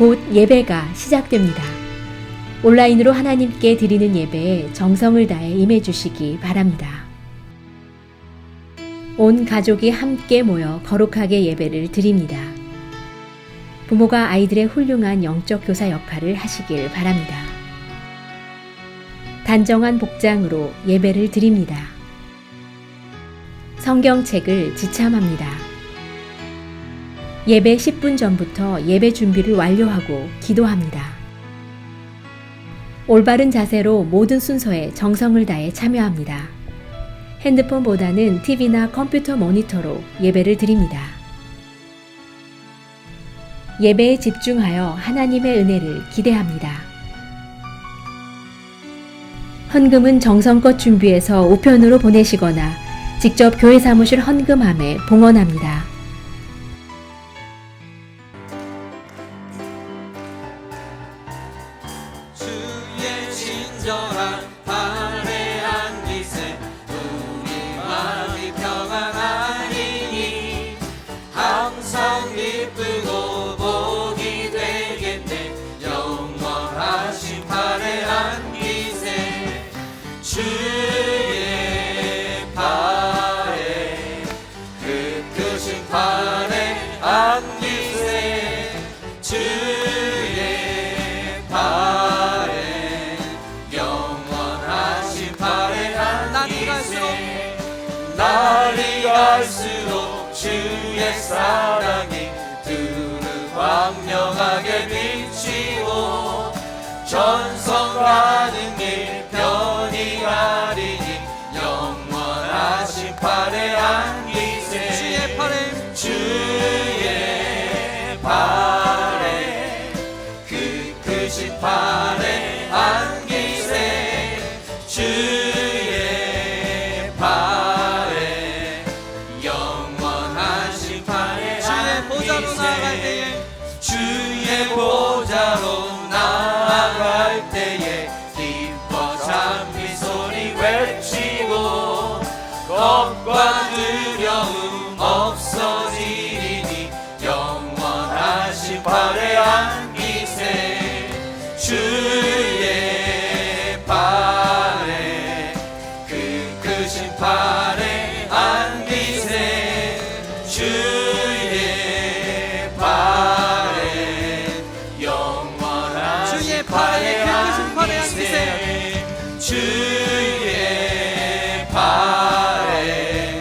곧 예배가 시작됩니다. 온라인으로 하나님께 드리는 예배에 정성을 다해 임해 주시기 바랍니다. 온 가족이 함께 모여 거룩하게 예배를 드립니다. 부모가 아이들의 훌륭한 영적 교사 역할을 하시길 바랍니다. 단정한 복장으로 예배를 드립니다. 성경책을 지참합니다. 예배 10분 전부터 예배 준비를 완료하고 기도합니다. 올바른 자세로 모든 순서에 정성을 다해 참여합니다. 핸드폰보다는 TV나 컴퓨터 모니터로 예배를 드립니다. 예배에 집중하여 하나님의 은혜를 기대합니다. 헌금은 정성껏 준비해서 우편으로 보내시거나 직접 교회 사무실 헌금함에 봉헌합니다. 주의 친절한 발레한 기세 우리 마음이 평안하리니 항상 기쁘고 복이 되겠네 영원하신 발레한 기세 주의 발에 그 크신 발레한 기세 주의 발에 영원하신 발레한 기세 날이 갈수록 주의 사랑이 두루 광명하게 비치고 전성 가는 길 편히 가리니 영원하신 발레한 기세 주의 발에 주의 발에 그 크신 발레한 기세 주의 발에 영원하신 발레한 기세 주의 보좌로 나아갈 때에 기뻐 찬미 소리 외치고 겁과 두려움 없어지리니 영원하신 발레한 기세 주의 발에 그 크신 발레한 기세 주의 발에 영원하신 주의 발에 그 크신 발레한 기세 주의 발에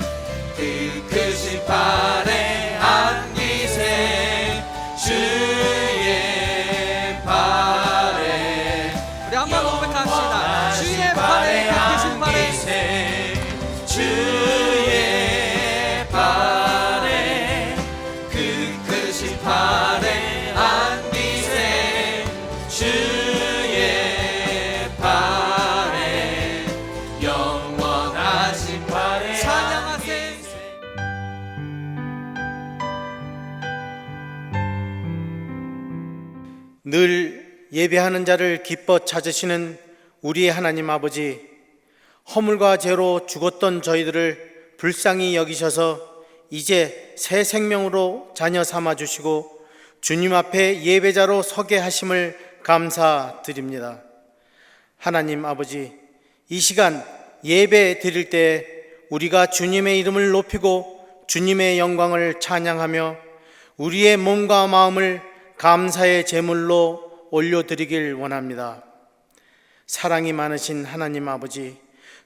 그 크신 발레한 기세 주의 발에 우리 한번 고백합시다. 주의 발에 그 크신 발레 주의 발에 그 크신 발레한 기세 주의 발에 영원하신 발에 찬양하세 늘 예배하는 자를 기뻐 찾으시는 우리의 하나님 아버지, 허물과 죄로 죽었던 저희들을 불쌍히 여기셔서 이제 새 생명으로 자녀 삼아 주시고 주님 앞에 예배자로 서게 하심을 감사드립니다. 하나님 아버지, 이 시간 예배 드릴 때 우리가 주님의 이름을 높이고 주님의 영광을 찬양하며 우리의 몸과 마음을 감사의 제물로 올려드리길 원합니다. 사랑이 많으신 하나님 아버지,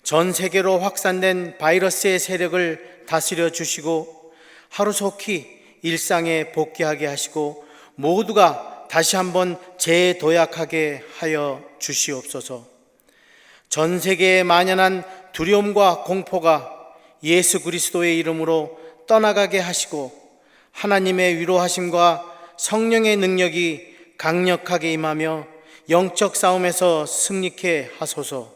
전 세계로 확산된 바이러스의 세력을 다스려 주시고 하루속히 일상에 복귀하게 하시고 모두가 다시 한번 재도약하게 하여 주시옵소서. 전 세계에 만연한 두려움과 공포가 예수 그리스도의 이름으로 떠나가게 하시고 하나님의 위로하심과 성령의 능력이 강력하게 임하며 영적 싸움에서 승리케 하소서.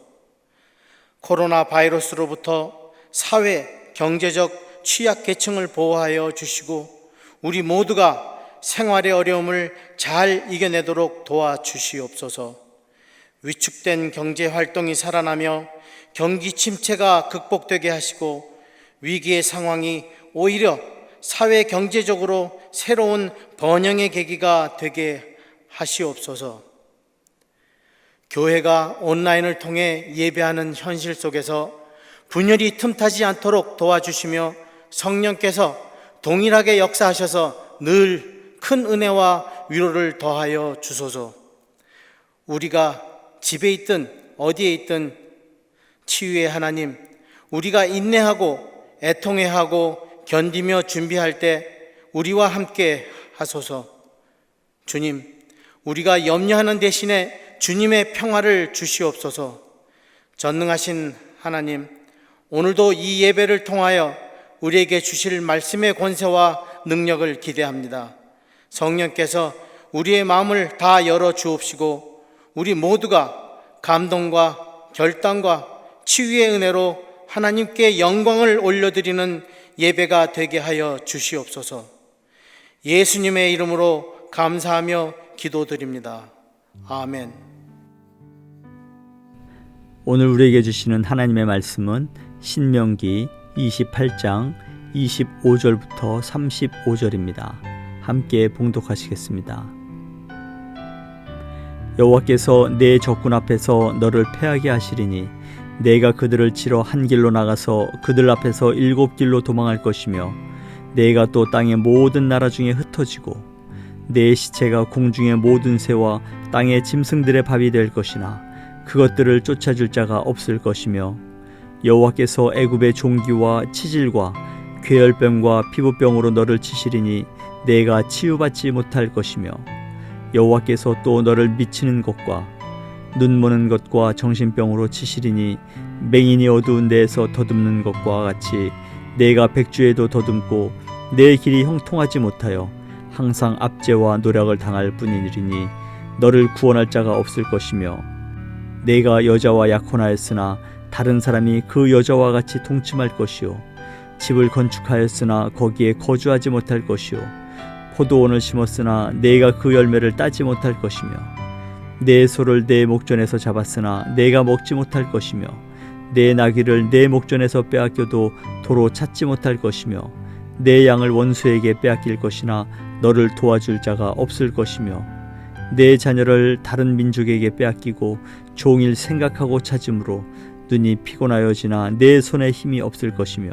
코로나 바이러스로부터 사회, 경제적 취약계층을 보호하여 주시고 우리 모두가 생활의 어려움을 잘 이겨내도록 도와주시옵소서. 위축된 경제활동이 살아나며 경기 침체가 극복되게 하시고 위기의 상황이 오히려 사회 경제적으로 새로운 번영의 계기가 되게 하시옵소서. 교회가 온라인을 통해 예배하는 현실 속에서 분열이 틈타지 않도록 도와주시며 성령께서 동일하게 역사하셔서 늘 큰 은혜와 위로를 더하여 주소서. 우리가 집에 있든 어디에 있든 치유의 하나님, 우리가 인내하고 애통해하고 견디며 준비할 때 우리와 함께 하소서. 주님, 우리가 염려하는 대신에 주님의 평화를 주시옵소서. 전능하신 하나님, 오늘도 이 예배를 통하여 우리에게 주실 말씀의 권세와 능력을 기대합니다. 성령께서 우리의 마음을 다 열어 주옵시고 우리 모두가 감동과 결단과 치유의 은혜로 하나님께 영광을 올려드리는 예배가 되게 하여 주시옵소서. 예수님의 이름으로 감사하며 기도드립니다. 아멘. 오늘 우리에게 주시는 하나님의 말씀은 신명기 28장 25절부터 35절입니다. 함께 봉독하시겠습니다. 여호와께서 내 적군 앞에서 너를 패하게 하시리니 내가 그들을 치러 한 길로 나가서 그들 앞에서 7길로 도망할 것이며 내가 또 땅의 모든 나라 중에 흩어지고 내 시체가 공중의 모든 새와 땅의 짐승들의 밥이 될 것이나 그것들을 쫓아줄 자가 없을 것이며 여호와께서 애굽의 종기와 치질과 괴혈병과 피부병으로 너를 치시리니 내가 치유받지 못할 것이며 여호와께서 또 너를 미치는 것과 눈머는 것과 정신병으로 치시리니 맹인이 어두운 데에서 더듬는 것과 같이 내가 백주에도 더듬고 내 길이 형통하지 못하여 항상 압제와 노력을 당할 뿐이니 너를 구원할 자가 없을 것이며 내가 여자와 약혼하였으나 다른 사람이 그 여자와 같이 동침할 것이요 집을 건축하였으나 거기에 거주하지 못할 것이요 포도원을 심었으나 내가 그 열매를 따지 못할 것이며 내 소를 내 목전에서 잡았으나 내가 먹지 못할 것이며 내 나귀를 내 목전에서 빼앗겨도 도로 찾지 못할 것이며 내 양을 원수에게 빼앗길 것이나 너를 도와줄 자가 없을 것이며 내 자녀를 다른 민족에게 빼앗기고 종일 생각하고 찾음으로 눈이 피곤하여지나 내 손에 힘이 없을 것이며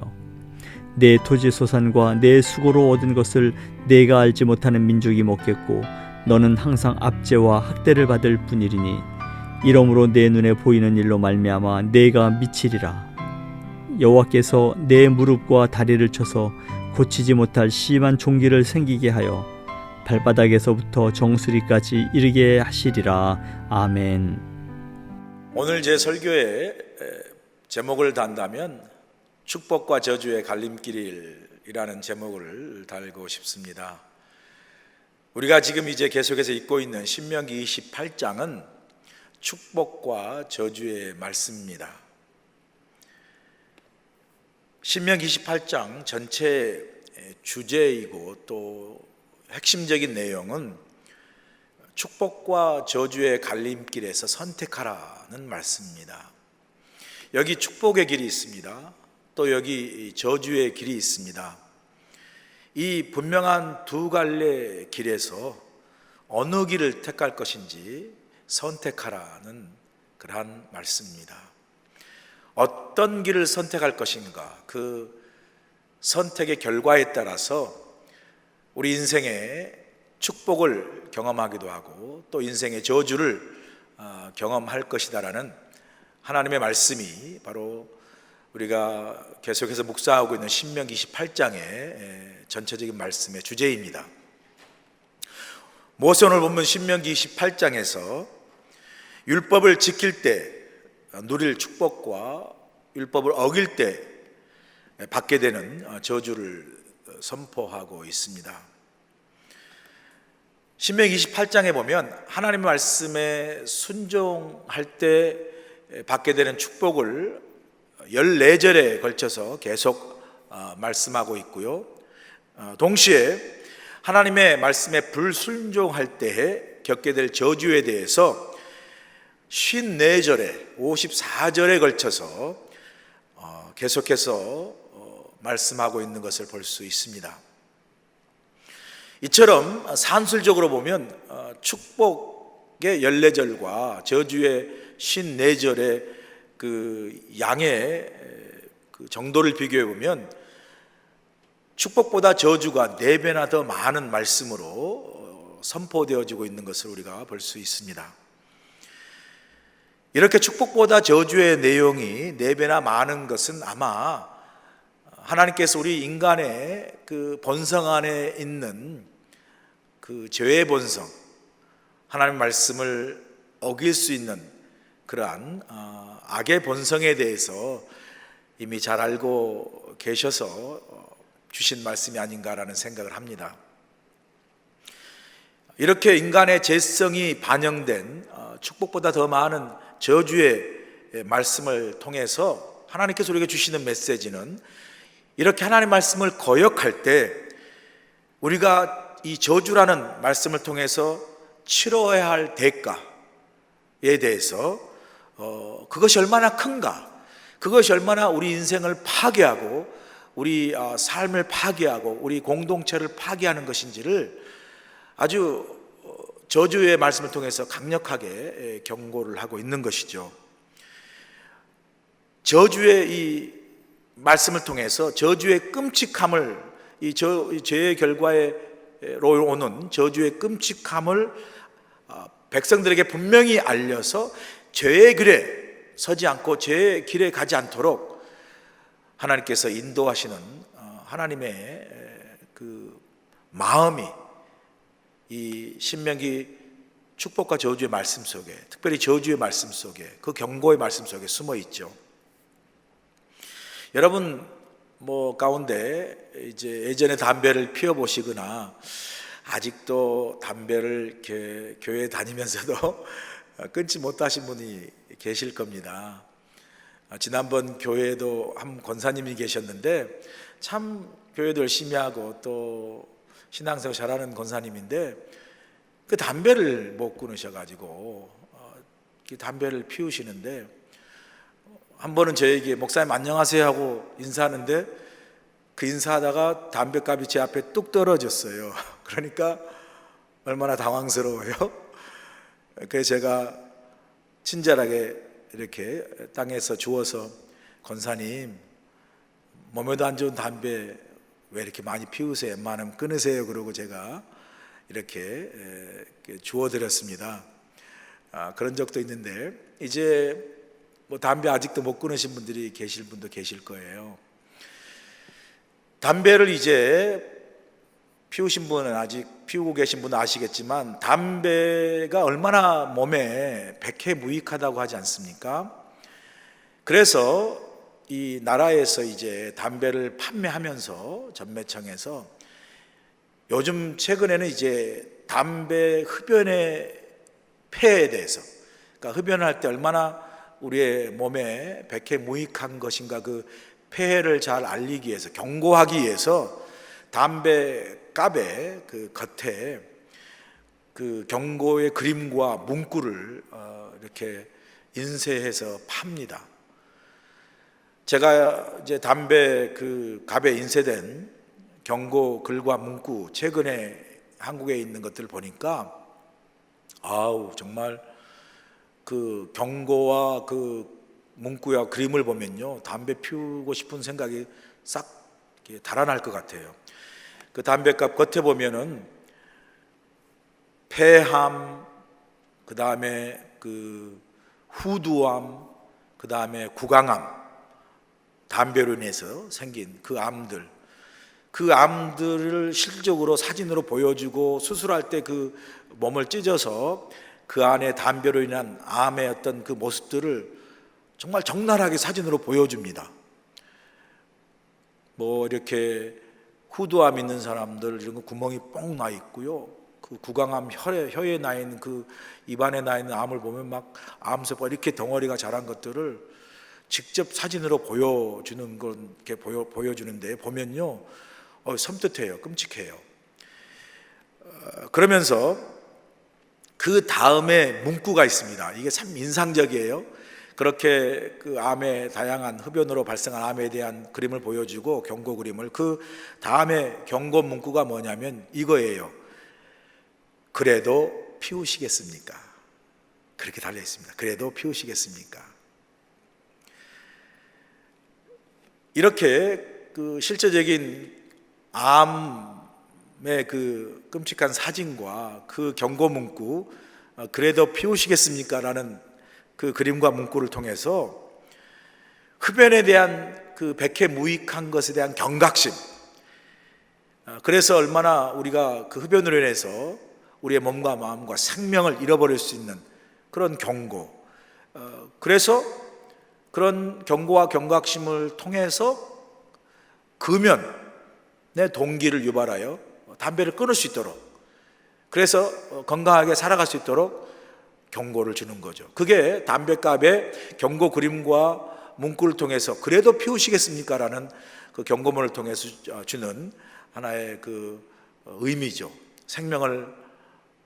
내 토지 소산과 내 수고로 얻은 것을 내가 알지 못하는 민족이 먹겠고 너는 항상 압제와 학대를 받을 뿐이리니 이러므로 내 눈에 보이는 일로 말미암아 내가 미치리라. 여호와께서 내 무릎과 다리를 쳐서 고치지 못할 심한 종기를 생기게 하여 발바닥에서부터 정수리까지 이르게 하시리라. 아멘. 오늘 제 설교의 제목을 단다면 축복과 저주의 갈림길이라는 제목을 달고 싶습니다. 우리가 지금 이제 계속해서 읽고 있는 신명기 28장은 축복과 저주의 말씀입니다. 신명기 28장 전체 주제이고 또 핵심적인 내용은 축복과 저주의 갈림길에서 선택하라는 말씀입니다. 여기 축복의 길이 있습니다. 또 여기 저주의 길이 있습니다. 이 분명한 두 갈래 길에서 어느 길을 택할 것인지 선택하라는 그러한 말씀입니다. 어떤 길을 선택할 것인가, 그 선택의 결과에 따라서 우리 인생의 축복을 경험하기도 하고 또 인생의 저주를 경험할 것이다라는 하나님의 말씀이 바로 우리가 계속해서 묵상하고 있는 신명기 28장의 전체적인 말씀의 주제입니다. 모세 오늘 본문 신명기 28장에서 율법을 지킬 때 누릴 축복과 율법을 어길 때 받게 되는 저주를 선포하고 있습니다. 신명기 28장에 보면 하나님의 말씀에 순종할 때 받게 되는 축복을 14절에 걸쳐서 계속 말씀하고 있고요. 동시에 하나님의 말씀에 불순종할 때에 겪게 될 저주에 대해서 54절에 54절에 걸쳐서 계속해서 말씀하고 있는 것을 볼 수 있습니다. 이처럼 산술적으로 보면 축복의 14절과 저주의 54절의 그 양의 그 정도를 비교해 보면 축복보다 저주가 4배나 더 많은 말씀으로 선포되어지고 있는 것을 우리가 볼 수 있습니다. 이렇게 축복보다 저주의 내용이 4배나 많은 것은 아마 하나님께서 우리 인간의 그 본성 안에 있는 그 죄의 본성, 하나님 말씀을 어길 수 있는 그러한 악의 본성에 대해서 이미 잘 알고 계셔서 주신 말씀이 아닌가라는 생각을 합니다. 이렇게 인간의 죄성이 반영된 축복보다 더 많은 저주의 말씀을 통해서 하나님께서 우리에게 주시는 메시지는, 이렇게 하나님 말씀을 거역할 때 우리가 이 저주라는 말씀을 통해서 치러야 할 대가에 대해서 그것이 얼마나 큰가, 그것이 얼마나 우리 인생을 파괴하고 우리 삶을 파괴하고 우리 공동체를 파괴하는 것인지를 아주 저주의 말씀을 통해서 강력하게 경고를 하고 있는 것이죠. 저주의 이 말씀을 통해서 저주의 끔찍함을, 이 죄의 결과로 오는 저주의 끔찍함을 백성들에게 분명히 알려서 죄의 길에 서지 않고 죄의 길에 가지 않도록 하나님께서 인도하시는 하나님의 그 마음이 이 신명기 축복과 저주의 말씀 속에, 특별히 저주의 말씀 속에, 그 경고의 말씀 속에 숨어 있죠. 여러분 가운데 이제 예전에 담배를 피워 보시거나 아직도 담배를 이렇게 교회에 다니면서도 끊지 못하신 분이 계실 겁니다. 지난번 교회에도 한 권사님이 계셨는데 참 교회도 열심히 하고 또 신앙생활 잘하는 권사님인데 그 담배를 못 끊으셔가지고 담배를 피우시는데, 한 번은 저에게 목사님 안녕하세요 하고 인사하는데 그 인사하다가 담배값이 제 앞에 뚝 떨어졌어요. 그러니까 얼마나 당황스러워요. 그래서 제가 친절하게 이렇게 땅에서 주워서, 권사님 몸에도 안 좋은 담배 왜 이렇게 많이 피우세요? 웬만하면 끊으세요. 그러고 제가 이렇게 주워드렸습니다. 그런 적도 있는데, 이제 담배 아직도 못 끊으신 분들이 계실 분도 계실 거예요. 담배를 이제 피우신 분은, 아직 피우고 계신 분은 아시겠지만 담배가 얼마나 몸에 백해무익하다고 하지 않습니까? 그래서 이 나라에서 이제 담배를 판매하면서 전매청에서 요즘 최근에는 이제 담배 흡연의 폐에 대해서, 그러니까 흡연을 할 때 얼마나 우리의 몸에 백해무익한 것인가, 그 폐해를 잘 알리기 위해서, 경고하기 위해서 담배 값의 그 겉에 그 경고의 그림과 문구를 이렇게 인쇄해서 팝니다. 제가 이제 담배 그 값에 인쇄된 경고 글과 문구 최근에 한국에 있는 것들을 보니까 정말 그 경고와 그 문구와 그림을 보면요, 담배 피우고 싶은 생각이 싹 달아날 것 같아요. 그 담배값 겉에 보면은 폐암, 그 다음에 그 후두암, 그 다음에 구강암, 담배로 인해서 생긴 그 암들, 그 암들을 실질적으로 사진으로 보여주고, 수술할 때 그 몸을 찢어서 그 안에 담배로 인한 암의 어떤 그 모습들을 정말 적나라하게 사진으로 보여줍니다. 이렇게 후두암 있는 사람들, 이런 거 구멍이 뻥 나 있고요, 그 구강암, 혀에 나 있는 그 입안에 나 있는 암을 보면 막 암세포가 이렇게 덩어리가 자란 것들을 직접 사진으로 보여주는 건, 이렇게 보여주는데 보면요, 섬뜩해요, 끔찍해요. 그러면서 그 다음에 문구가 있습니다. 이게 참 인상적이에요. 그렇게 그 암의 다양한 흡연으로 발생한 암에 대한 그림을 보여주고 경고 그림을, 그 다음에 경고 문구가 뭐냐면 이거예요. 그래도 피우시겠습니까? 그렇게 달려 있습니다. 그래도 피우시겠습니까? 이렇게 그 실제적인 암의 그 끔찍한 사진과 그 경고 문구, 그래도 피우시겠습니까? 라는 그 그림과 문구를 통해서 흡연에 대한 그 백해무익한 것에 대한 경각심, 그래서 얼마나 우리가 그 흡연으로 인해서 우리의 몸과 마음과 생명을 잃어버릴 수 있는 그런 경고, 그래서 그런 경고와 경각심을 통해서 금연의 동기를 유발하여 담배를 끊을 수 있도록, 그래서 건강하게 살아갈 수 있도록 경고를 주는 거죠. 그게 담배값의 경고 그림과 문구를 통해서 그래도 피우시겠습니까? 라는 그 경고문을 통해서 주는 하나의 그 의미죠. 생명을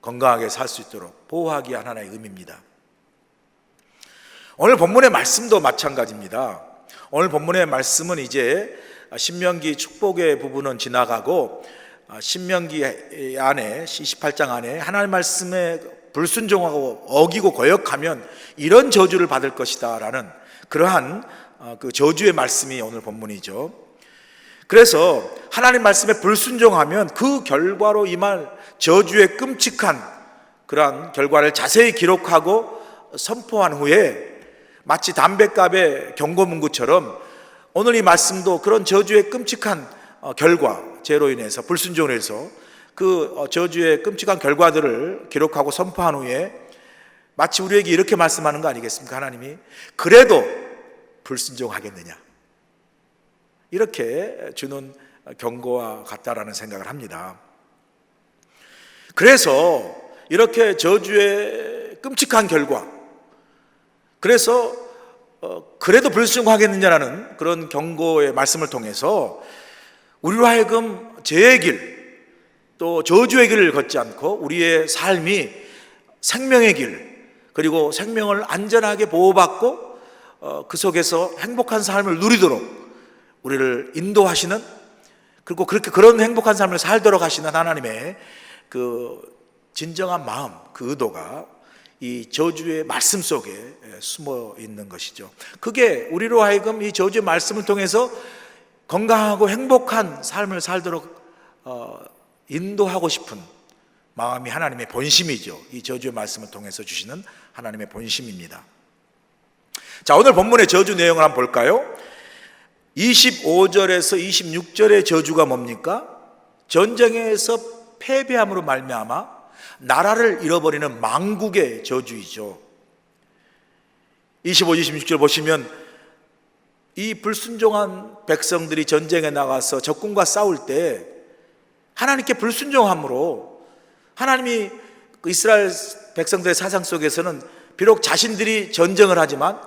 건강하게 살 수 있도록 보호하기 위한 하나의 의미입니다. 오늘 본문의 말씀도 마찬가지입니다. 오늘 본문의 말씀은 이제 신명기 축복의 부분은 지나가고 신명기 안에 28장 안에 하나님 말씀에 불순종하고 어기고 거역하면 이런 저주를 받을 것이다 라는 그러한 그 저주의 말씀이 오늘 본문이죠. 그래서 하나님 말씀에 불순종하면 그 결과로 임할 저주의 끔찍한 그러한 결과를 자세히 기록하고 선포한 후에 마치 담배값의 경고문구처럼 오늘 이 말씀도 그런 저주의 끔찍한 결과, 죄로 인해서 불순종을 해서 그 저주의 끔찍한 결과들을 기록하고 선포한 후에 마치 우리에게 이렇게 말씀하는 거 아니겠습니까? 하나님이 그래도 불순종하겠느냐, 이렇게 주는 경고와 같다라는 생각을 합니다. 그래서 이렇게 저주의 끔찍한 결과, 그래서 그래도 불순종하겠느냐라는 그런 경고의 말씀을 통해서 우리로 하여금 죄의 길, 또 저주의 길을 걷지 않고 우리의 삶이 생명의 길, 그리고 생명을 안전하게 보호받고 그 속에서 행복한 삶을 누리도록 우리를 인도하시는, 그리고 그렇게 그런 행복한 삶을 살도록 하시는 하나님의 그 진정한 마음, 그 의도가 이 저주의 말씀 속에 숨어 있는 것이죠. 그게 우리로 하여금 이 저주의 말씀을 통해서 건강하고 행복한 삶을 살도록 인도하고 싶은 마음이 하나님의 본심이죠. 이 저주의 말씀을 통해서 주시는 하나님의 본심입니다. 자, 오늘 본문의 저주 내용을 한번 볼까요? 25절에서 26절의 저주가 뭡니까? 전쟁에서 패배함으로 말미암아 나라를 잃어버리는 망국의 저주이죠. 25, 26절 보시면 이 불순종한 백성들이 전쟁에 나가서 적군과 싸울 때 하나님께 불순종함으로, 하나님이 이스라엘 백성들의 사상 속에서는 비록 자신들이 전쟁을 하지만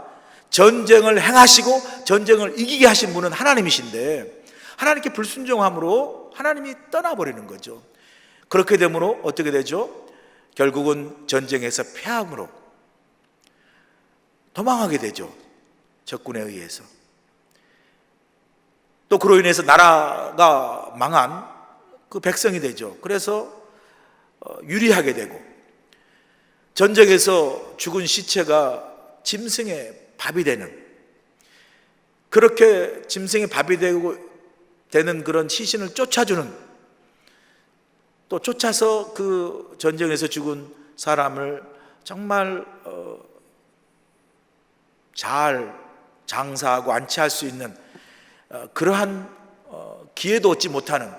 전쟁을 행하시고 전쟁을 이기게 하신 분은 하나님이신데 하나님께 불순종함으로 하나님이 떠나버리는 거죠. 그렇게 되므로 어떻게 되죠? 결국은 전쟁에서 패함으로 도망하게 되죠. 적군에 의해서. 또 그로 인해서 나라가 망한 그 백성이 되죠. 그래서 유리하게 되고 전쟁에서 죽은 시체가 짐승의 밥이 되는, 그렇게 짐승의 밥이 되는 그런 시신을 쫓아주는, 또 쫓아서 그 전쟁에서 죽은 사람을 정말 잘 장사하고 안치할 수 있는 그러한 기회도 얻지 못하는,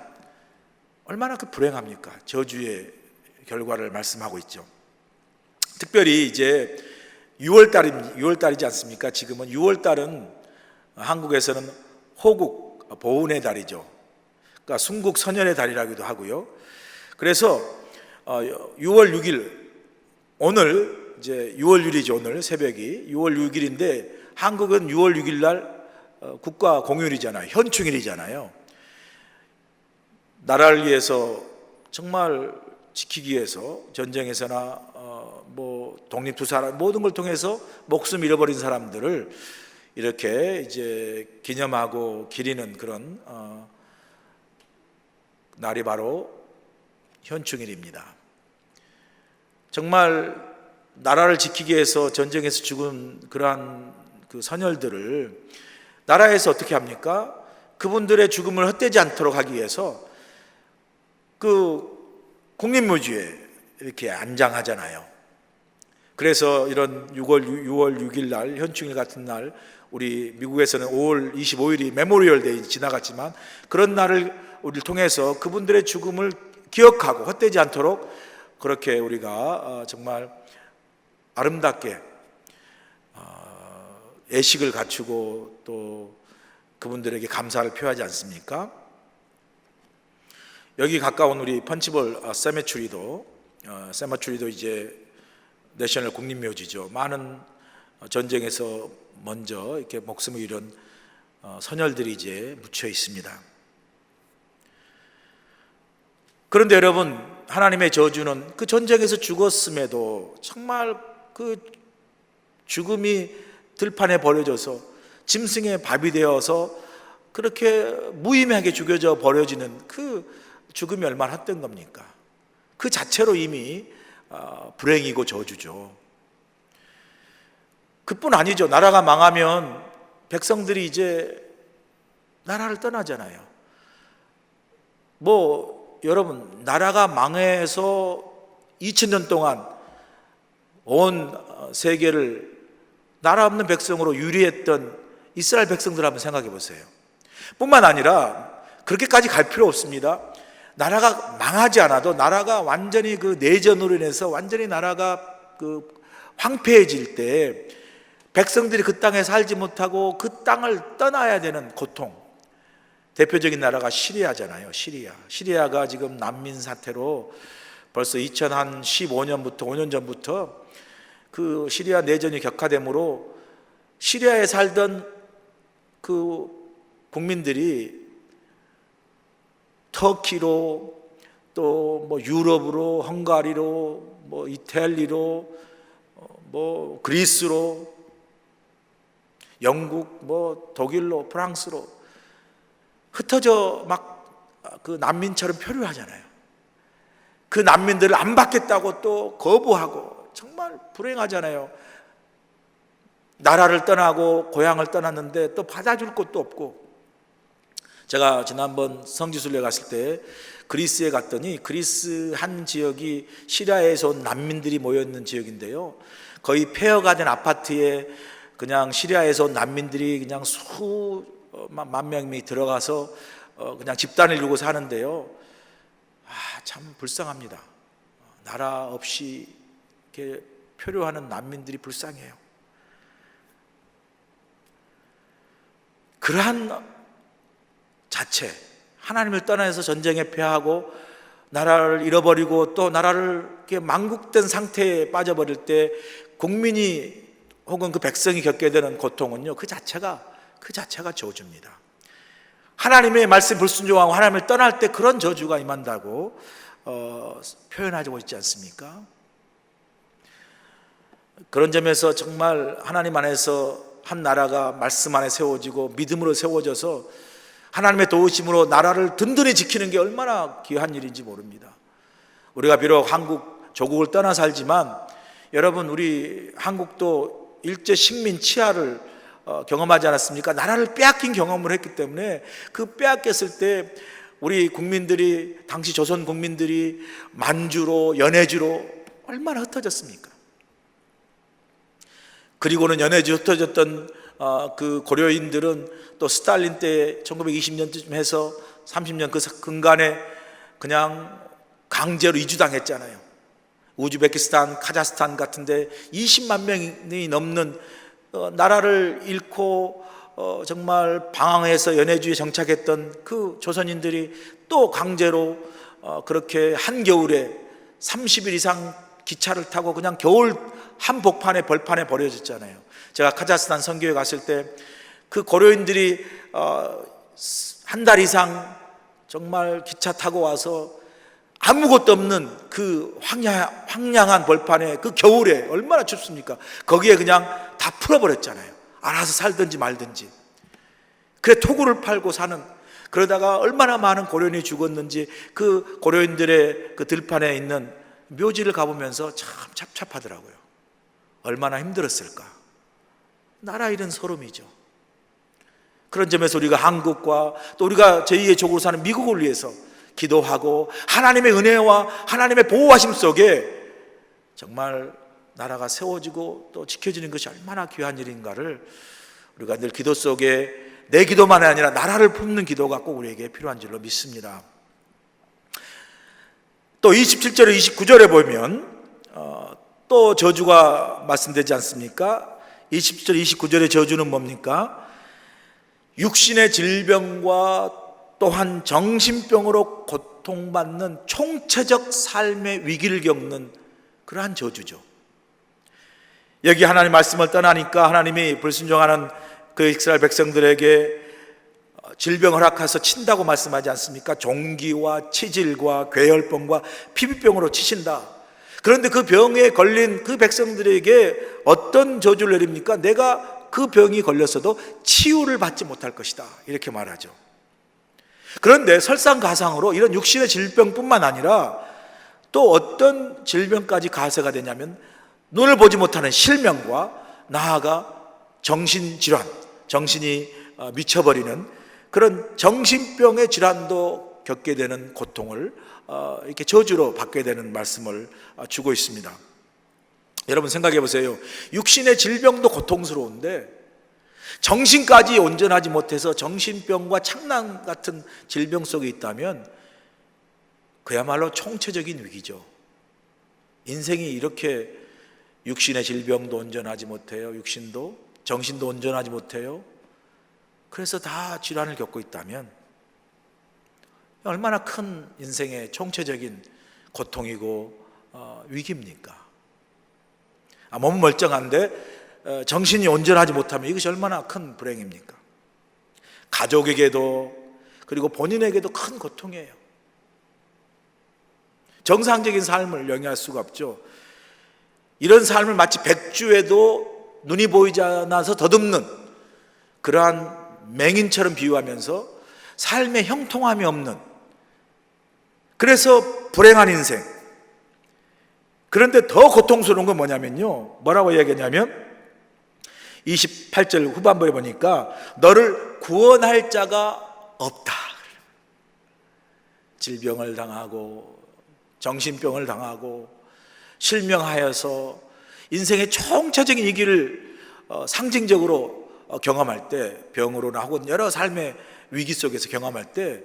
얼마나 그 불행합니까? 저주의 결과를 말씀하고 있죠. 특별히 이제 6월달이지 않습니까? 지금은 6월달은 한국에서는 호국 보훈의 달이죠. 그러니까 순국 선열의 달이라고도 하고요. 그래서 6월 6일, 오늘 이제 6월 6일이죠. 오늘 새벽이 6월 6일인데 한국은 6월 6일 날 국가 공휴일이잖아요. 현충일이잖아요. 나라를 위해서 정말 지키기 위해서 전쟁에서나 뭐 독립투사 모든 걸 통해서 목숨 잃어버린 사람들을 이렇게 이제 기념하고 기리는 그런 날이 바로 현충일입니다. 정말 나라를 지키기 위해서 전쟁에서 죽은 그러한 그 선열들을 나라에서 어떻게 합니까? 그분들의 죽음을 헛되지 않도록 하기 위해서 그 국립묘지에 이렇게 안장하잖아요. 그래서 이런 6월 6일 날 현충일 같은 날, 우리 미국에서는 5월 25일이 메모리얼 데이 지나갔지만 그런 날을 우리를 통해서 그분들의 죽음을 기억하고 헛되지 않도록 그렇게 우리가 정말 아름답게 예식을 갖추고 또 그분들에게 감사를 표하지 않습니까? 여기 가까운 우리 펀치볼 세메추리도 이제 내셔널 국립묘지죠. 많은 전쟁에서 먼저 이렇게 목숨을 잃은 선열들이 이제 묻혀 있습니다. 그런데 여러분, 하나님의 저주는 그 전쟁에서 죽었음에도 정말 그 죽음이 들판에 버려져서 짐승의 밥이 되어서 그렇게 무의미하게 죽여져 버려지는 그 죽음이 얼마나 헛된 겁니까? 그 자체로 이미 불행이고 저주죠. 그뿐 아니죠. 나라가 망하면 백성들이 이제 나라를 떠나잖아요. 뭐 여러분, 나라가 망해서 2000년 동안 온 세계를 나라 없는 백성으로 유리했던 이스라엘 백성들 한번 생각해 보세요. 뿐만 아니라 그렇게까지 갈 필요 없습니다. 나라가 망하지 않아도 나라가 완전히 그 내전으로 인해서 완전히 나라가 그 황폐해질 때 백성들이 그 땅에 살지 못하고 그 땅을 떠나야 되는 고통, 대표적인 나라가 시리아잖아요. 시리아가 지금 난민 사태로 벌써 2015년부터 5년 전부터 그 시리아 내전이 격화되므로 시리아에 살던 그 국민들이 터키로 또 뭐 유럽으로, 헝가리로, 뭐 이탈리로, 뭐 그리스로, 영국, 뭐 독일로, 프랑스로 흩어져 막 그 난민처럼 표류하잖아요. 그 난민들을 안 받겠다고 또 거부하고 정말 불행하잖아요. 나라를 떠나고 고향을 떠났는데 또 받아줄 곳도 없고. 제가 지난번 성지순례 갔을 때 그리스에 갔더니 그리스 한 지역이 시리아에서 온 난민들이 모여있는 지역인데요, 거의 폐허가 된 아파트에 그냥 시리아에서 온 난민들이 그냥 수만 명이 들어가서 그냥 집단을 이루고 사는데요, 참 불쌍합니다. 나라 없이 이렇게 표류하는 난민들이 불쌍해요. 그러한 자체, 하나님을 떠나서 전쟁에 패하고 나라를 잃어버리고 또 나라를 이렇게 망국된 상태에 빠져버릴 때 국민이 혹은 그 백성이 겪게 되는 고통은요, 그 자체가 저주입니다. 하나님의 말씀 불순종하고 하나님을 떠날 때 그런 저주가 임한다고 표현하고 있지 않습니까? 그런 점에서 정말 하나님 안에서 한 나라가 말씀 안에 세워지고 믿음으로 세워져서 하나님의 도우심으로 나라를 든든히 지키는 게 얼마나 귀한 일인지 모릅니다. 우리가 비록 한국 조국을 떠나 살지만 여러분, 우리 한국도 일제 식민 치하를 경험하지 않았습니까? 나라를 빼앗긴 경험을 했기 때문에 그 빼앗겼을 때 우리 국민들이, 당시 조선 국민들이 만주로, 연해주로 얼마나 흩어졌습니까? 그리고는 연해주 흩어졌던 그 고려인들은 또 스탈린 때 1920년쯤 해서 30년 그 근간에 그냥 강제로 이주당했잖아요. 우즈베키스탄, 카자흐스탄 같은데 20만 명이 넘는 나라를 잃고 정말 방황해서 연해주에 정착했던 그 조선인들이 또 강제로 그렇게 한겨울에 30일 이상 기차를 타고 그냥 겨울 한복판에 벌판에 버려졌잖아요. 제가 카자흐스탄 선교에 갔을 때 그 고려인들이 한 달 이상 정말 기차 타고 와서 아무것도 없는 그 황량한 벌판에 그 겨울에 얼마나 춥습니까? 거기에 그냥 다 풀어버렸잖아요. 알아서 살든지 말든지. 그래 토구를 팔고 사는, 그러다가 얼마나 많은 고려인이 죽었는지 그 고려인들의 그 들판에 있는 묘지를 가보면서 참 찹찹하더라고요. 얼마나 힘들었을까. 나라 잃은 소름이죠. 그런 점에서 우리가 한국과 또 우리가 제2의 조국으로 사는 미국을 위해서 기도하고 하나님의 은혜와 하나님의 보호하심 속에 정말 나라가 세워지고 또 지켜지는 것이 얼마나 귀한 일인가를 우리가 늘 기도 속에 내 기도만이 아니라 나라를 품는 기도가 꼭 우리에게 필요한 줄로 믿습니다. 또 27절에 29절에 보면 또 저주가 말씀되지 않습니까? 27절 29절의 저주는 뭡니까? 육신의 질병과 또한 정신병으로 고통받는 총체적 삶의 위기를 겪는 그러한 저주죠. 여기 하나님 말씀을 떠나니까 하나님이 불순종하는 그 이스라엘 백성들에게 질병을 허락해서 친다고 말씀하지 않습니까? 종기와 치질과 괴혈병과 피부병으로 치신다. 그런데 그 병에 걸린 그 백성들에게 어떤 저주를 내립니까? 내가 그 병이 걸렸어도 치유를 받지 못할 것이다, 이렇게 말하죠. 그런데 설상가상으로 이런 육신의 질병뿐만 아니라 또 어떤 질병까지 가세가 되냐면 눈을 보지 못하는 실명과 나아가 정신질환, 정신이 미쳐버리는 그런 정신병의 질환도 겪게 되는 고통을 이렇게 저주로 받게 되는 말씀을 주고 있습니다. 여러분 생각해 보세요. 육신의 질병도 고통스러운데 정신까지 온전하지 못해서 정신병과 창남 같은 질병 속에 있다면 그야말로 총체적인 위기죠. 인생이 이렇게 육신의 질병도 온전하지 못해요. 육신도 정신도 온전하지 못해요. 그래서 다 질환을 겪고 있다면 얼마나 큰 인생의 총체적인 고통이고 위기입니까? 몸은 멀쩡한데 정신이 온전하지 못하면 이것이 얼마나 큰 불행입니까? 가족에게도 그리고 본인에게도 큰 고통이에요. 정상적인 삶을 영위할 수가 없죠. 이런 삶을 마치 백주에도 눈이 보이지 않아서 더듬는 그러한 맹인처럼 비유하면서 삶의 형통함이 없는, 그래서 불행한 인생. 그런데 더 고통스러운 건 뭐냐면요, 뭐라고 이야기하냐면 28절 후반부에 보니까 너를 구원할 자가 없다. 질병을 당하고 정신병을 당하고 실명하여서 인생의 총체적인 위기를 상징적으로 경험할 때, 병으로나 혹은 여러 삶의 위기 속에서 경험할 때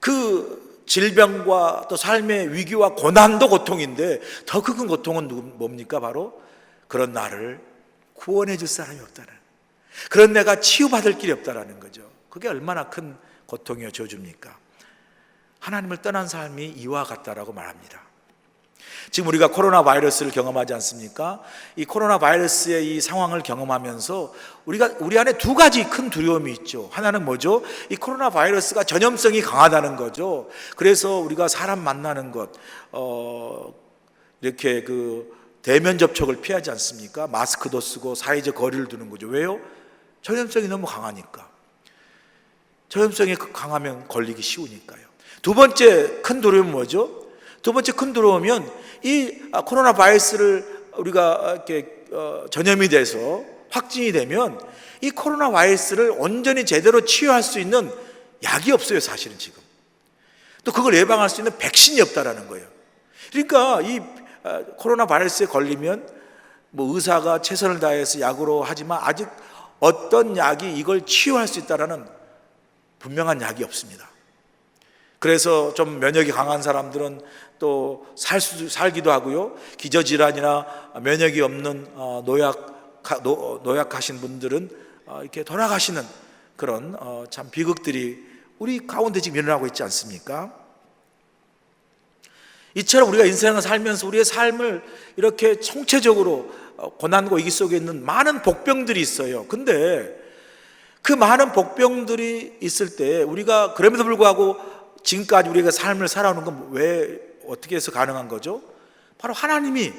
그 질병과 또 삶의 위기와 고난도 고통인데 더 큰 고통은 뭡니까? 바로 그런 나를 구원해 줄 사람이 없다는, 그런 내가 치유받을 길이 없다라는 거죠. 그게 얼마나 큰 고통이요 저주입니까? 하나님을 떠난 삶이 이와 같다라고 말합니다. 지금 우리가 코로나 바이러스를 경험하지 않습니까? 이 코로나 바이러스의 이 상황을 경험하면서 우리 안에 두 가지 큰 두려움이 있죠. 하나는 뭐죠? 이 코로나 바이러스가 전염성이 강하다는 거죠. 그래서 우리가 사람 만나는 것, 이렇게 그 대면 접촉을 피하지 않습니까? 마스크도 쓰고 사회적 거리를 두는 거죠. 왜요? 전염성이 너무 강하니까. 전염성이 강하면 걸리기 쉬우니까요. 두 번째 큰 두려움은 뭐죠? 두 번째 큰 두려움은 이 코로나 바이러스를 우리가 이렇게 전염이 돼서 확진이 되면 이 코로나 바이러스를 온전히 제대로 치유할 수 있는 약이 없어요, 사실은 지금. 또 그걸 예방할 수 있는 백신이 없다라는 거예요. 그러니까 이 코로나 바이러스에 걸리면 뭐 의사가 최선을 다해서 약으로 하지만 아직 어떤 약이 이걸 치유할 수 있다라는 분명한 약이 없습니다. 그래서 좀 면역이 강한 사람들은 또 살기도 하고요. 기저질환이나 면역이 없는 노약하신 분들은 이렇게 돌아가시는 그런 참 비극들이 우리 가운데 지금 일어나고 있지 않습니까? 이처럼 우리가 인생을 살면서 우리의 삶을 이렇게 총체적으로 고난과 위기 속에 있는 많은 복병들이 있어요. 근데 그 많은 복병들이 있을 때 우리가 그럼에도 불구하고 지금까지 우리가 삶을 살아오는 건 왜 어떻게 해서 가능한 거죠? 바로 하나님이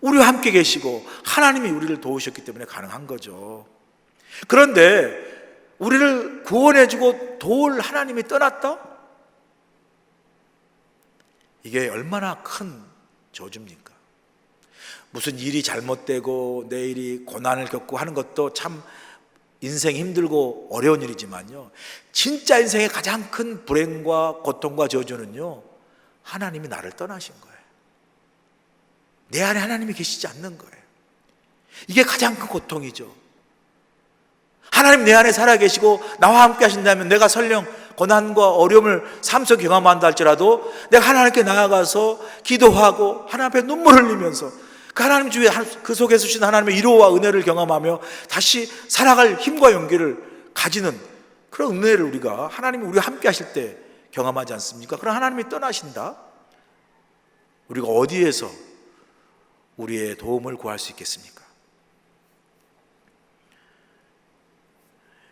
우리와 함께 계시고 하나님이 우리를 도우셨기 때문에 가능한 거죠. 그런데 우리를 구원해주고 도울 하나님이 떠났다? 이게 얼마나 큰 저주입니까? 무슨 일이 잘못되고 내일이 고난을 겪고 하는 것도 참 인생 힘들고 어려운 일이지만요, 진짜 인생의 가장 큰 불행과 고통과 저주는요, 하나님이 나를 떠나신 거예요. 내 안에 하나님이 계시지 않는 거예요. 이게 가장 큰 고통이죠. 하나님 내 안에 살아계시고 나와 함께 하신다면 내가 설령 고난과 어려움을 삶 속에 경험한다 할지라도 내가 하나님께 나아가서 기도하고 하나님 앞에 눈물을 흘리면서 그 하나님 주에 그 속에서 주신 하나님의 위로와 은혜를 경험하며 다시 살아갈 힘과 용기를 가지는 그런 은혜를 우리가 하나님이 우리와 함께 하실 때 경험하지 않습니까? 그럼 하나님이 떠나신다? 우리가 어디에서 우리의 도움을 구할 수 있겠습니까?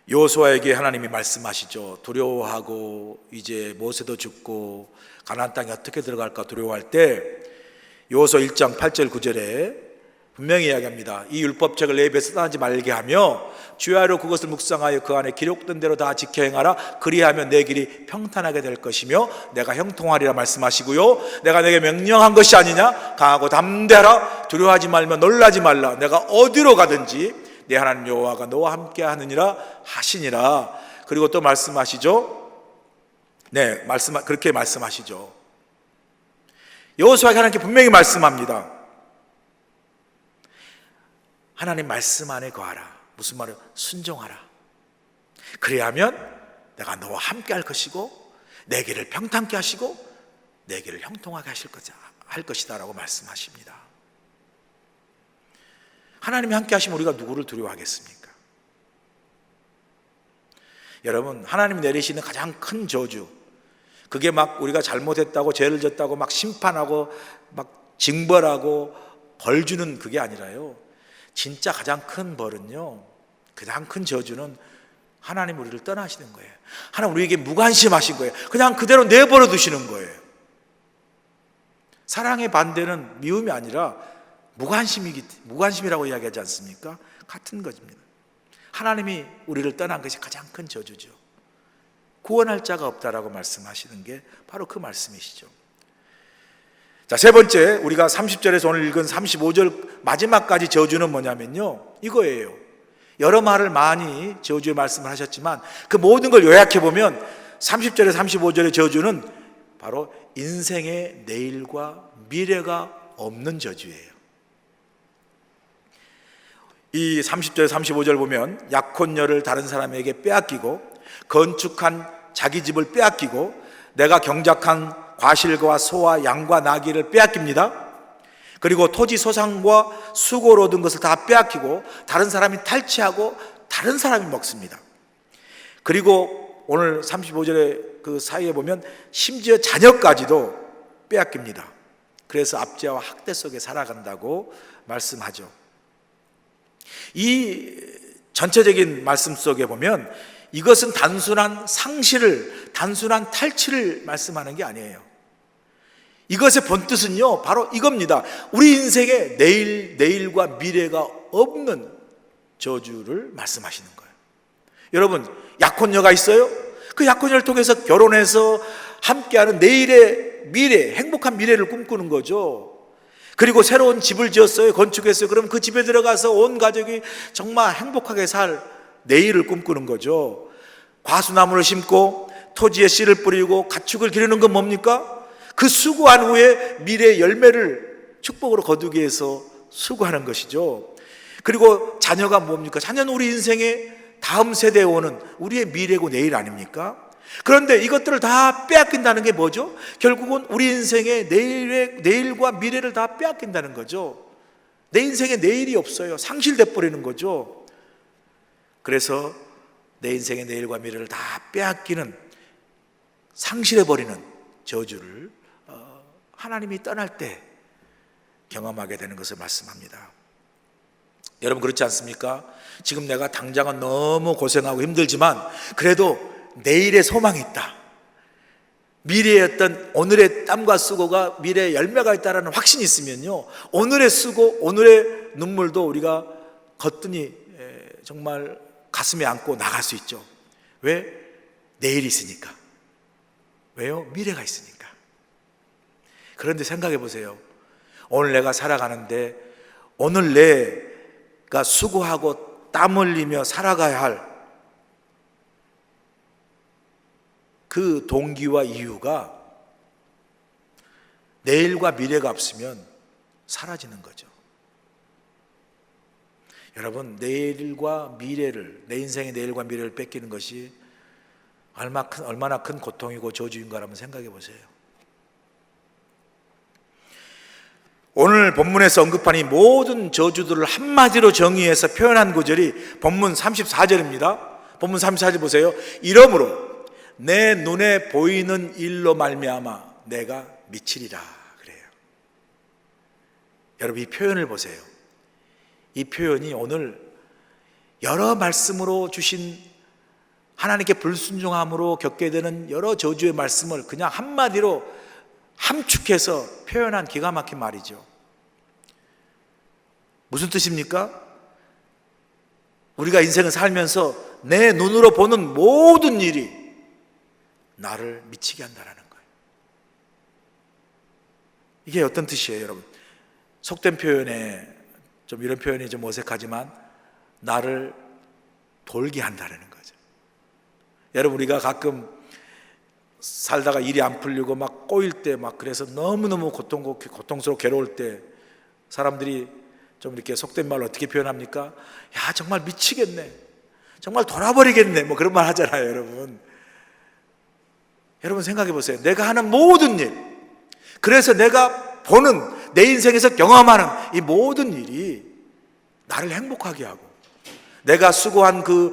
여호수아에게 하나님이 말씀하시죠. 두려워하고 이제 모세도 죽고 가나안 땅에 어떻게 들어갈까 두려워할 때 여호수아 1장 8절 9절에 분명히 이야기합니다. 이 율법책을 내 입에서 떠나지 말게 하며 주야로 그것을 묵상하여 그 안에 기록된 대로 다 지켜 행하라. 그리하면 내 길이 평탄하게 될 것이며 내가 형통하리라 말씀하시고요, 내가 내게 명령한 것이 아니냐, 강하고 담대하라. 두려워하지 말며 놀라지 말라. 내가 어디로 가든지 내 하나님 여호와가 너와 함께 하느니라 하시니라. 그리고 또 말씀하시죠. 네, 그렇게 말씀하시죠. 여호수아에게 하나님께 분명히 말씀합니다. 하나님 말씀 안에 거하라. 무슨 말이에요? 순종하라. 그래야면 내가 너와 함께 할 것이고 내 길을 평탄케 하시고 내 길을 형통하게 할 것이다 라고 말씀하십니다. 하나님이 함께 하시면 우리가 누구를 두려워하겠습니까? 여러분, 하나님이 내리시는 가장 큰 저주, 그게 막 우리가 잘못했다고 죄를 졌다고 막 심판하고 막 징벌하고 벌 주는 그게 아니라요, 진짜 가장 큰 벌은요, 가장 큰 저주는 하나님 우리를 떠나시는 거예요. 하나님 우리에게 무관심하신 거예요. 그냥 그대로 내버려 두시는 거예요. 사랑의 반대는 미움이 아니라 무관심이라고 이야기하지 않습니까? 같은 것입니다. 하나님이 우리를 떠난 것이 가장 큰 저주죠. 구원할 자가 없다라고 말씀하시는 게 바로 그 말씀이시죠. 자, 세 번째, 우리가 30절에서 오늘 읽은 35절 마지막까지 저주는 뭐냐면요, 이거예요. 여러 말을 많이 저주의 말씀을 하셨지만 그 모든 걸 요약해보면 30절에 35절의 저주는 바로 인생의 내일과 미래가 없는 저주예요. 이 30절 35절 보면 약혼녀를 다른 사람에게 빼앗기고 건축한 자기 집을 빼앗기고 내가 경작한 과실과 소와 양과 나귀를 빼앗깁니다. 그리고 토지 소상과 수고로 얻은 것을 다 빼앗기고 다른 사람이 탈취하고 다른 사람이 먹습니다. 그리고 오늘 35절의 그 사이에 보면 심지어 자녀까지도 빼앗깁니다. 그래서 압제와 학대 속에 살아간다고 말씀하죠. 이 전체적인 말씀 속에 보면 이것은 단순한 상실을, 단순한 탈취를 말씀하는 게 아니에요. 이것의 본뜻은요, 바로 이겁니다. 우리 인생에 내일과 미래가 없는 저주를 말씀하시는 거예요. 여러분, 약혼녀가 있어요? 그 약혼녀를 통해서 결혼해서 함께하는 내일의 미래, 행복한 미래를 꿈꾸는 거죠. 그리고 새로운 집을 지었어요. 건축했어요. 그럼 그 집에 들어가서 온 가족이 정말 행복하게 살 내일을 꿈꾸는 거죠. 과수나무를 심고 토지에 씨를 뿌리고 가축을 기르는 건 뭡니까? 그 수고한 후에 미래의 열매를 축복으로 거두기 위해서 수고하는 것이죠. 그리고 자녀가 뭡니까? 자녀는 우리 인생의 다음 세대에 오는 우리의 미래고 내일 아닙니까? 그런데 이것들을 다 빼앗긴다는 게 뭐죠? 결국은 우리 인생의 내일과 미래를 다 빼앗긴다는 거죠. 내 인생에 내일이 없어요. 상실돼 버리는 거죠. 그래서 내 인생의 내일과 미래를 다 빼앗기는, 상실해버리는 저주를 하나님이 떠날 때 경험하게 되는 것을 말씀합니다. 여러분, 그렇지 않습니까? 지금 내가 당장은 너무 고생하고 힘들지만 그래도 내일의 소망이 있다. 미래의 어떤 오늘의 땀과 수고가 미래의 열매가 있다는 확신이 있으면요, 오늘의 수고, 오늘의 눈물도 우리가 거뜬히 정말 가슴에 안고 나갈 수 있죠. 왜? 내일이 있으니까. 왜요? 미래가 있으니까. 그런데 생각해 보세요. 오늘 내가 살아가는데 오늘 내가 수고하고 땀 흘리며 살아가야 할 그 동기와 이유가 내일과 미래가 없으면 사라지는 거죠. 여러분, 내일과 미래를, 내 인생의 내일과 미래를 뺏기는 것이 얼마나 큰 고통이고 저주인가 한번 생각해 보세요. 오늘 본문에서 언급한 이 모든 저주들을 한마디로 정의해서 표현한 구절이 본문 34절입니다. 본문 34절 보세요. 이러므로 내 눈에 보이는 일로 말미암아 내가 미치리라 그래요. 여러분, 이 표현을 보세요. 이 표현이 오늘 여러 말씀으로 주신 하나님께 불순종함으로 겪게 되는 여러 저주의 말씀을 그냥 한마디로 함축해서 표현한 기가 막힌 말이죠. 무슨 뜻입니까? 우리가 인생을 살면서 내 눈으로 보는 모든 일이 나를 미치게 한다는 거예요. 이게 어떤 뜻이에요, 여러분? 속된 표현에 좀 이런 표현이 좀 어색하지만 나를 돌게 한다는 거죠. 여러분, 우리가 가끔 살다가 일이 안 풀리고 막 꼬일 때 막 그래서 너무너무 고통스럽고 괴로울 때 사람들이 좀 이렇게 속된 말로 어떻게 표현합니까? 야, 정말 미치겠네, 정말 돌아버리겠네, 뭐 그런 말 하잖아요, 여러분. 여러분 생각해 보세요. 내가 하는 모든 일, 그래서 내가 보는 내 인생에서 경험하는 이 모든 일이 나를 행복하게 하고 내가 수고한 그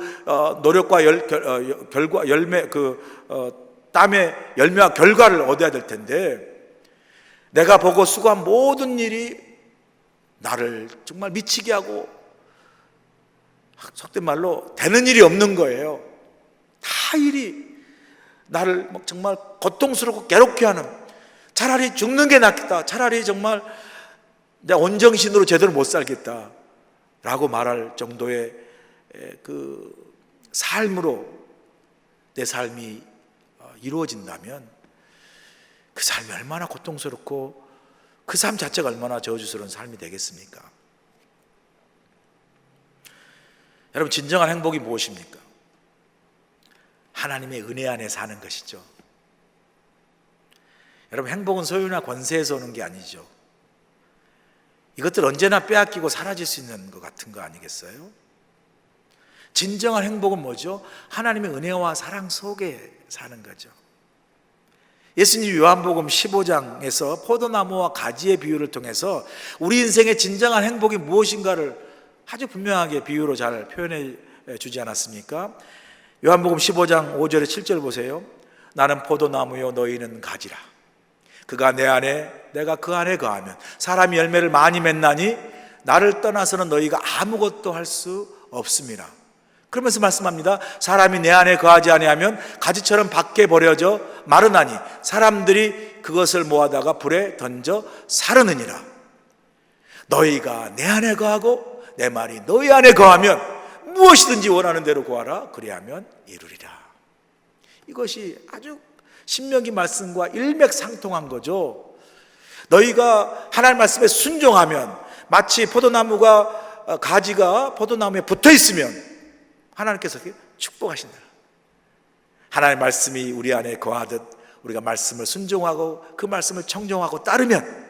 노력과 결과, 열매, 땀의 열매와 결과를 얻어야 될 텐데 내가 보고 수고한 모든 일이 나를 정말 미치게 하고 속된 말로 되는 일이 없는 거예요. 다 일이 나를 정말 고통스럽고 괴롭게 하는, 차라리 죽는 게 낫겠다, 차라리 정말 내 온정신으로 제대로 못 살겠다 라고 말할 정도의 그 삶으로 내 삶이 이루어진다면 그 삶이 얼마나 고통스럽고 그 삶 자체가 얼마나 저주스러운 삶이 되겠습니까? 여러분, 진정한 행복이 무엇입니까? 하나님의 은혜 안에 사는 것이죠. 여러분, 행복은 소유나 권세에서 오는 게 아니죠. 이것들 언제나 빼앗기고 사라질 수 있는 것 같은 거 아니겠어요? 진정한 행복은 뭐죠? 하나님의 은혜와 사랑 속에 사는 거죠. 예수님 요한복음 15장에서 포도나무와 가지의 비유를 통해서 우리 인생의 진정한 행복이 무엇인가를 아주 분명하게 비유로 잘 표현해 주지 않았습니까? 요한복음 15장 5절에 7절 보세요. 나는 포도나무요 너희는 가지라. 그가 내 안에 내가 그 안에 거하면 사람이 열매를 많이 맺나니 나를 떠나서는 너희가 아무것도 할 수 없습니다. 그러면서 말씀합니다. 사람이 내 안에 거하지 아니하면 가지처럼 밖에 버려져 마르나니 사람들이 그것을 모아다가 불에 던져 사르느니라. 너희가 내 안에 거하고 내 말이 너희 안에 거하면 무엇이든지 원하는 대로 구하라. 그리하면 이루리라. 이것이 아주 신명기 말씀과 일맥상통한 거죠. 너희가 하나님 말씀에 순종하면 마치 포도나무가 가지가 포도나무에 붙어 있으면 하나님께서 축복하신다. 하나님의 말씀이 우리 안에 거하듯 우리가 말씀을 순종하고 그 말씀을 청종하고 따르면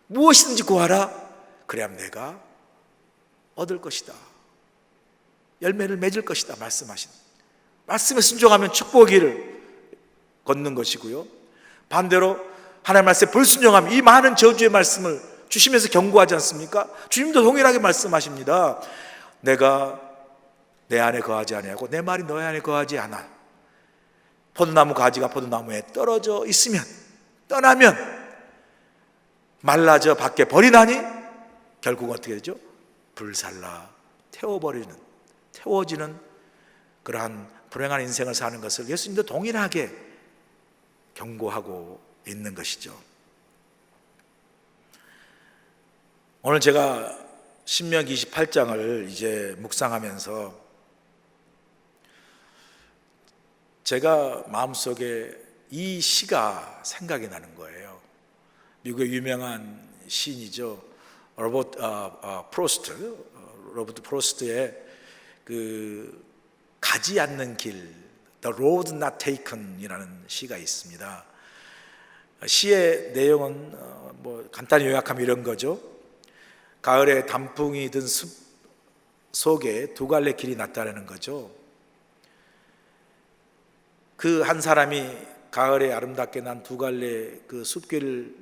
무엇이든지 구하라. 그래야만 내가 얻을 것이다, 열매를 맺을 것이다 말씀하신 말씀에 순종하면 축복을 걷는 것이고요, 반대로 하나님의 말씀에 불순종하면 이 많은 저주의 말씀을 주시면서 경고하지 않습니까? 주님도 동일하게 말씀하십니다. 내가 내 안에 거하지 아니하고 내 말이 너희 안에 거하지 않아. 포도나무 가지가 포도나무에 떨어져 있으면, 떠나면 말라져 밖에 버리나니 결국은 어떻게 되죠? 불살라 태워지는 그러한 불행한 인생을 사는 것을 예수님도 동일하게 경고하고 있는 것이죠. 오늘 제가 신명기 28장을 이제 묵상하면서 제가 마음속에 이 시가 생각이 나는 거예요. 미국의 유명한 시인이죠. 로버트 프로스트의 그 가지 않는 길, The Road Not Taken이라는 시가 있습니다. 시의 내용은 뭐 간단히 요약하면 이런 거죠. 가을에 단풍이 든 숲 속에 두 갈래 길이 났다는 거죠. 그 한 사람이 가을에 아름답게 난 두 갈래 그 숲길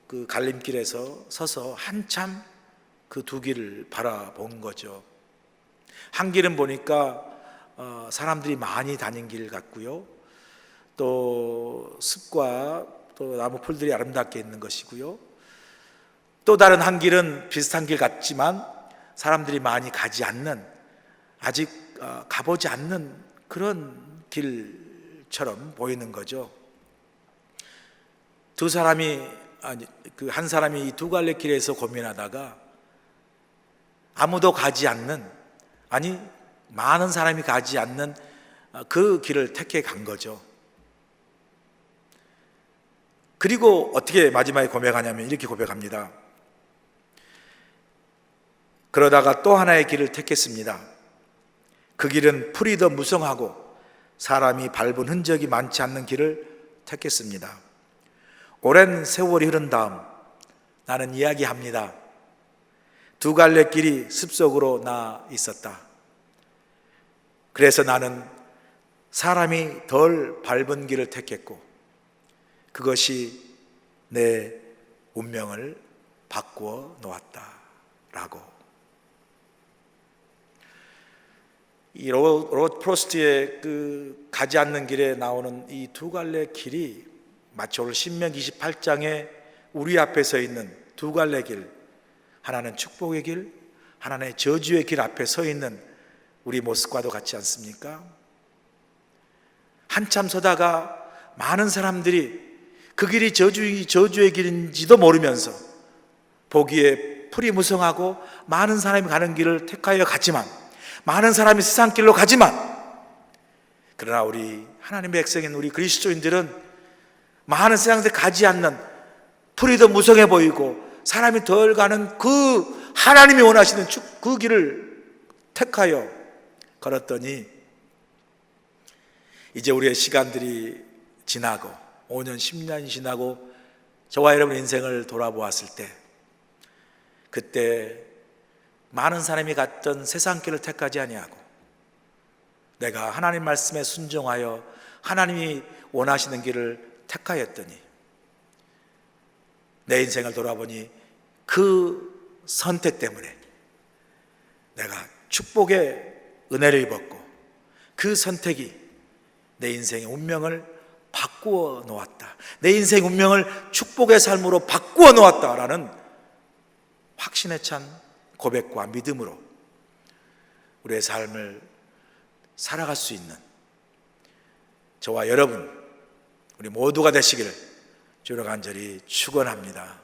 그 갈림길에서 서서 한참 그 두 길을 바라본 거죠. 한 길은 보니까 사람들이 많이 다닌 길 같고요. 또 숲과 또 나무 풀들이 아름답게 있는 것이고요. 또 다른 한 길은 비슷한 길 같지만 사람들이 많이 가지 않는, 아직 가보지 않는 그런 길처럼 보이는 거죠. 그 한 사람이 이 두 갈래 길에서 고민하다가 아무도 가지 않는, 아니 많은 사람이 가지 않는 그 길을 택해 간 거죠. 그리고 어떻게 마지막에 고백하냐면 이렇게 고백합니다. 그러다가 또 하나의 길을 택했습니다. 그 길은 풀이 더 무성하고 사람이 밟은 흔적이 많지 않는 길을 택했습니다. 오랜 세월이 흐른 다음 나는 이야기합니다. 두 갈래 길이 숲속으로 나 있었다. 그래서 나는 사람이 덜 밟은 길을 택했고 그것이 내 운명을 바꾸어 놓았다라고. 이 로버트 프로스트의 그 가지 않는 길에 나오는 이 두 갈래 길이 마치 오늘 신명기 28장에 우리 앞에 서 있는 두 갈래 길, 하나는 축복의 길, 하나는 저주의 길 앞에 서 있는 우리 모습과도 같지 않습니까? 한참 서다가 많은 사람들이 그 길이 저주의 길인지도 모르면서 보기에 풀이 무성하고 많은 사람이 가는 길을 택하여 갔지만, 많은 사람이 세상 길로 가지만, 그러나 우리 하나님의 백성인 우리 그리스도인들은 많은 세상에 가지 않는, 풀이 더 무성해 보이고 사람이 덜 가는 그 하나님이 원하시는 그 길을 택하여 걸었더니 이제 우리의 시간들이 지나고 5년, 10년이 지나고 저와 여러분 인생을 돌아보았을 때, 그때 많은 사람이 갔던 세상 길을 택하지 아니하고 내가 하나님 말씀에 순종하여 하나님이 원하시는 길을 택하였더니 내 인생을 돌아보니 그 선택 때문에 내가 축복의 은혜를 입었고 그 선택이 내 인생의 운명을 바꾸어 놓았다. 내 인생 운명을 축복의 삶으로 바꾸어 놓았다라는 확신에 찬 고백과 믿음으로 우리의 삶을 살아갈 수 있는 저와 여러분, 우리 모두가 되시기를 주로 간절히 축원합니다.